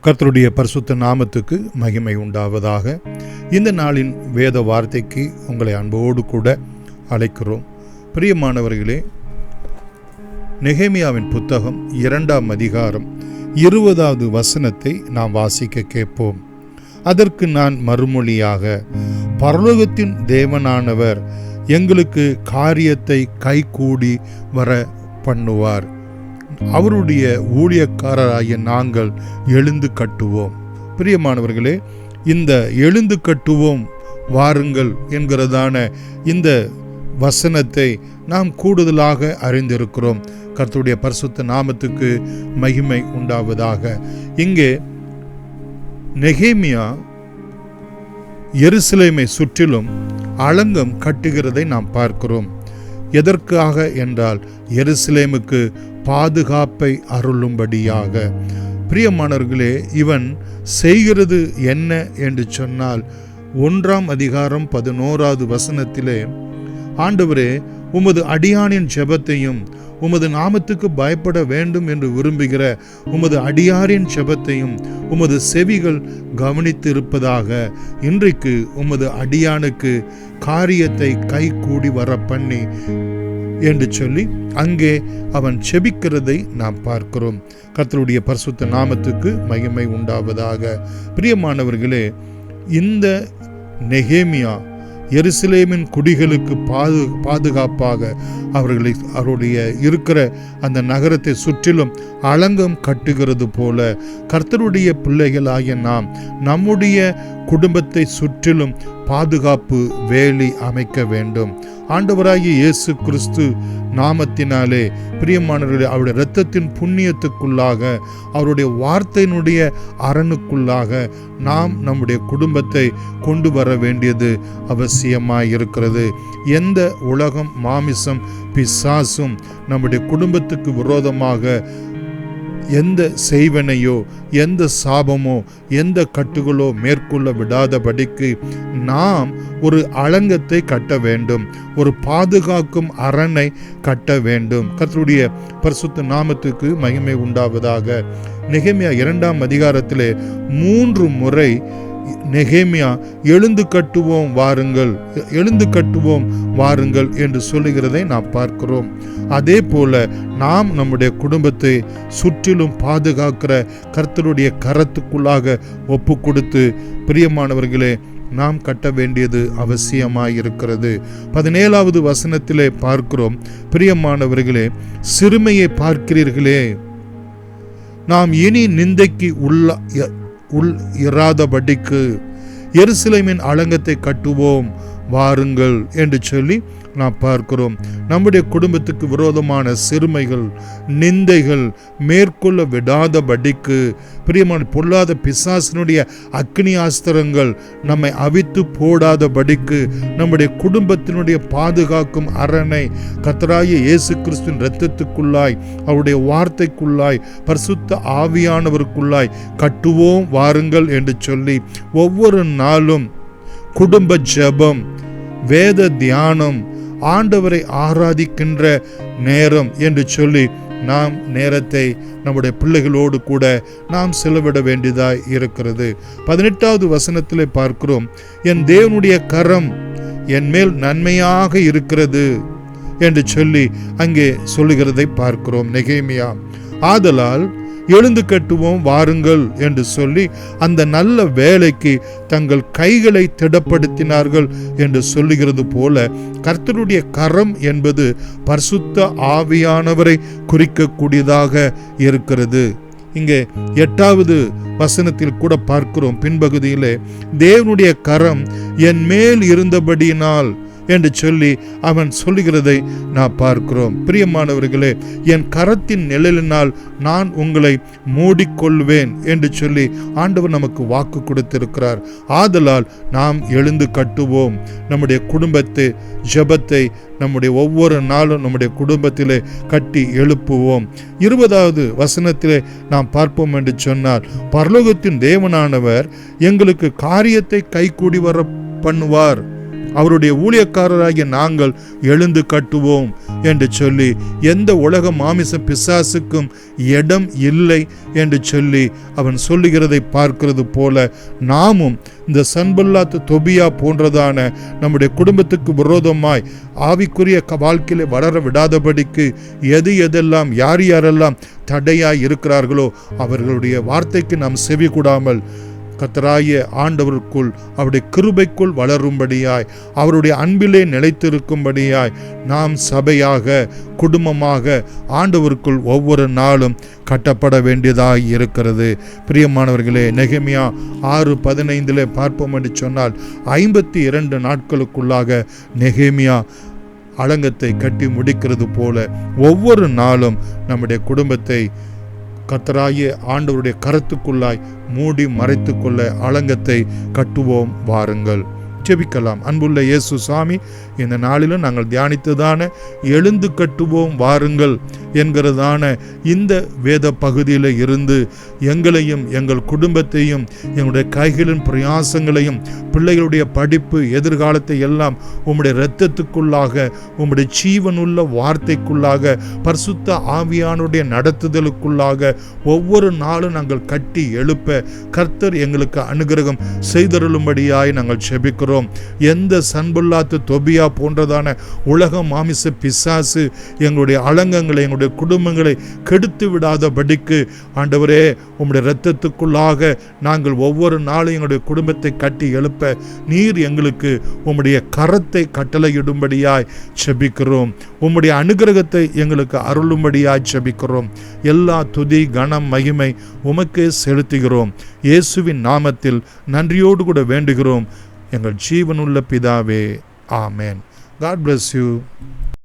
கர்த்தருடைய பரிசுத்த நாமத்துக்கு மகிமை உண்டாவதாக. இந்த நாளின் வேத வார்த்தைக்கு உங்களை அன்போடு கூட அழைக்கிறோம். பிரியமானவர்களே, நெகேமியாவின் புத்தகம் 2ஆம் அதிகாரம் 20வது வசனத்தை நாம் வாசிக்க கேட்போம். அதற்கு நான் மறுமொழியாக, பரலோகத்தின் தேவனானவர் எங்களுக்கு காரியத்தை கைகூடி வர பண்ணுவார். அவருடைய ஊழியக்காரராகிய நாங்கள் எழுந்து கட்டுவோம். பிரியமானவர்களே, இந்த எழுந்து கட்டுவோம் வாருங்கள் என்கிறதான இந்த வசனத்தை நாம் கூடுதலாக அறிந்திருக்கிறோம். கர்த்தருடைய பரிசுத்த நாமத்துக்கு மகிமை உண்டாவதாக. இங்கே நெகேமியா எருசலேமை சுற்றிலும் அலங்கம் கட்டுகிறதை நாம் பார்க்கிறோம். எதற்காக என்றால், எருசலேமுக்கு பாதுகாப்பை அருளும்படியாக. பிரியமானவர்களே, இவன் செய்கிறது என்ன என்று சொன்னால், 1ஆம் அதிகாரம் 11வது வசனத்திலே, ஆண்டவரே, உமது அடியானின் ஜெபத்தையும் உமது நாமத்துக்கு பயப்பட வேண்டும் என்று விரும்புகிற உமது அடியாரின் ஜெபத்தையும் உமது செவிகள் கவனித்து இருப்பதாக. இன்றைக்கு உமது அடியானுக்கு காரியத்தை கைகூடி வர பண்ணி என்று சொல்லி அங்கே அவன் செபிக்கிறதை நாம் பார்க்கிறோம். கர்த்தருடைய பரிசுத்த நாமத்துக்கு மகிமை உண்டாவதாக. பிரியமானவர்களே, இந்த நெகேமியா எருசலேமின் குடிகளுக்கு பாதுகாப்பாக அவருடைய இருக்கிற அந்த நகரத்தை சுற்றிலும் அலங்கம் கட்டுகிறது போல, கர்த்தருடைய பிள்ளைகளாகிய நாம் நம்முடைய குடும்பத்தை சுற்றிலும் பாதுகாப்பு வேலி அமைக்க வேண்டும். ஆண்டவராகிய இயேசு கிறிஸ்து நாமத்தினாலே பிரியமானவர்களே, அவருடைய இரத்தத்தின் புண்ணியத்துக்குள்ளாக, அவருடைய வார்த்தையினுடைய அரணுக்குள்ளாக நாம் நம்முடைய குடும்பத்தை கொண்டு வர வேண்டியது அவசியமாய் இருக்கிறது. எந்த உலகம், மாமிசம், பிசாசும் நம்முடைய குடும்பத்துக்கு விரோதமாக எந்த செய்வனையோ, எந்த சாபமோ, எந்த கட்டுகளோ மேற்கொள்ள விடாதபடிக்கு நாம் ஒரு அலங்கத்தை கட்ட வேண்டும், ஒரு பாதுகாக்கும் அரணை கட்ட வேண்டும். கர்த்தருடைய பரிசுத்த நாமத்துக்கு மகிமை உண்டாவதாக. நெகேமியா 2ஆம் அதிகாரத்திலே 3 முறை நெகேமியா எழுந்து கட்டுவோம் வாருங்கள், எழுந்து கட்டுவோம் வாருங்கள் என்று சொல்லுகிறதை நாம் பார்க்கிறோம். அதே போல நாம் நம்முடைய குடும்பத்தை சுற்றிலும் பாதுகாக்கிற கர்த்தருடைய கரத்துக்குள்ளாக ஒப்பு கொடுத்து, பிரியமானவர்களே, நாம் கட்ட வேண்டியது அவசியமாயிருக்கிறது. 17வது வசனத்திலே பார்க்கிறோம், பிரியமானவர்களே, சிறுமையை பார்க்கிறீர்களே, நாம் இனி நிந்தைக்கு உள் இராதபடிக்கு எருசலேமின் அலங்கத்தை கட்டுவோம் வாருங்கள் என்று சொல்லி நாம் பார்க்கிறோம். நம்முடைய குடும்பத்துக்கு விரோதமான சிறுமைகள், நிந்தைகள் மேற்கொள்ள விடாதபடிக்கு, பிரியமான பொல்லாத பிசாசினுடைய அக்னி ஆஸ்திரங்கள் நம்மை அவித்து போடாதபடிக்கு நம்முடைய குடும்பத்தினுடைய பாதுகாக்கும் அரணை கர்த்தராகிய இயேசு கிறிஸ்துவின் இரத்தத்துக்குள்ளாய், அவருடைய வார்த்தைக்குள்ளாய், பரிசுத்த ஆவியானவருக்குள்ளாய் கட்டுவோம் வாருங்கள் என்று சொல்லி ஒவ்வொரு நாளும் குடும்ப ஜெபம், வேத தியானம், ஆண்டவரை ஆராதிக்கின்ற நேரம் என்று சொல்லி நாம் நேரத்தை நம்முடைய பிள்ளைகளோடு கூட நாம் செலவிட வேண்டியதாய் இருக்கிறது. 18வது வசனத்திலே பார்க்கிறோம், என் தேவனுடைய கரம் என் மேல் நன்மையாக இருக்கிறது என்று சொல்லி அங்கே சொல்லுகிறதை பார்க்கிறோம் நெகேமியா. ஆதலால் எழுந்து கட்டுவோம் வாருங்கள் என்று சொல்லி அந்த நல்ல வேலைக்கு தங்கள் கைகளை திடப்படுத்தினார்கள் என்று சொல்லுகிறது போல, கர்த்தருடைய கரம் என்பது பரிசுத்த ஆவியானவரை குறிக்கக்கூடியதாக இருக்கிறது. இங்கே 8வது வசனத்தில் கூட பார்க்கிறோம், பின்பகுதியிலே, தேவனுடைய கரம் என் மேல் இருந்தபடியினால் என்று சொல்லி அவன் சொல்லுகிறதை நான் பார்க்கிறோம். பிரியமானவர்களே, என் கரத்தின் நிழலினால் நான் உங்களை மூடிக்கொள்வேன் என்று சொல்லி ஆண்டவர் நமக்கு வாக்கு கொடுத்திருக்கிறார். ஆதலால் நாம் எழுந்து கட்டுவோம். நம்முடைய குடும்பத்தை, ஜெபத்தை நம்முடைய ஒவ்வொரு நாளும் நம்முடைய குடும்பத்திலே கட்டி எழுப்புவோம். 20வது வசனத்திலே நாம் பார்ப்போம் என்று சொன்னால், பரலோகத்தின் தேவனானவர் எங்களுக்கு காரியத்தை கைகூடி வர பண்ணுவார். அவருடைய ஊழியக்காரராகிய நாங்கள் எழுந்து கட்டுவோம் என்று சொல்லி, எந்த உலக மாமிச பிசாசுக்கும் இடம் இல்லை என்று சொல்லி அவன் சொல்லுகிறதை பார்க்கிறது போல நாமும் இந்த சன்பல்லாத் தொபியா போன்றதான நம்முடைய குடும்பத்துக்கு விரோதமாய் ஆவிக்குரிய வாழ்க்கையில வளர விடாதபடிக்கு எதெல்லாம் யாரெல்லாம் தடையாய் இருக்கிறார்களோ அவர்களுடைய வார்த்தைக்கு நாம் செவி கூடாமல் கர்த்தராகிய ஆண்டவருக்குள் அவருடைய கிருபைக்குள் வளரும்படியாய் அவருடைய அன்பிலே நிலைத்திருக்கும்படியாய் நாம் சபையாக குடும்பமாக ஆண்டவருக்குள் ஒவ்வொரு நாளும் கட்டப்பட வேண்டியதாய் இருக்கிறது. பிரியமானவர்களே, நெகேமியா 6:15 பார்ப்போம் என்று சொன்னால் 52 நாட்களுக்குள்ளாக நெகேமியா அலங்கத்தை கட்டி முடிக்கிறது போல ஒவ்வொரு நாளும் நம்முடைய குடும்பத்தை கர்த்தராகிய ஆண்டவருடைய கரத்துக்குள்ளாய் மூடி மறைத்து கொள்ள அலங்கத்தை கட்டுவோம். வாருங்கள் ஜெபிக்கலாம். அன்புள்ள இயேசு சாமி, இந்த நாளிலும் நாங்கள் தியானித்ததான எழுந்து கட்டுவோம் வாருங்கள் என்கிறதான இந்த வேத பகுதியில் இருந்து எங்களையும் எங்கள் குடும்பத்தையும் எங்களுடைய கைகளின் பிரயாசங்களையும் பிள்ளைகளுடைய படிப்பு எதிர்காலத்தை எல்லாம் உம்முடைய இரத்தத்துக்குள்ளாக உம்முடைய ஜீவனுள்ள வார்த்தைக்குள்ளாக பரிசுத்த ஆவியானுடைய நடத்துதலுக்குள்ளாக ஒவ்வொரு நாளும் நாங்கள் கட்டி எழுப்ப கர்த்தர் எங்களுக்கு அனுகிரகம் செய்தருளும்படியாய் நாங்கள் ஜெபிக்கிறோம். எந்த சன்பல்லாத் தொபியா போன்றதான உலக மாமிச பிசாசு எங்களுடைய அலங்கங்களை எங்களுடைய குடும்பங்களை கெடுத்து விடாதபடிக்கு ஆண்டவரே உம்முடைய இரத்தத்துக்குள்ளாக நாங்கள் ஒவ்வொரு நாளும் எங்களுடைய குடும்பத்தை கட்டி எழுப்ப நீர் எங்களுக்கு உம்முடைய கரத்தை கட்டளையிடும்படியாய் ஜெபிக்கிறோம். உம்முடைய அனுகிரகத்தை எங்களுக்கு அருளும்படியாய் ஜெபிக்கிறோம். எல்லா துதி கனம் மகிமை உமக்கே செலுத்துகிறோம். இயேசுவின் நாமத்தில் நன்றியோடு கூட வேண்டுகிறோம் எங்கள் ஜீவனுள்ள பிதாவே. ஆமென். God bless you.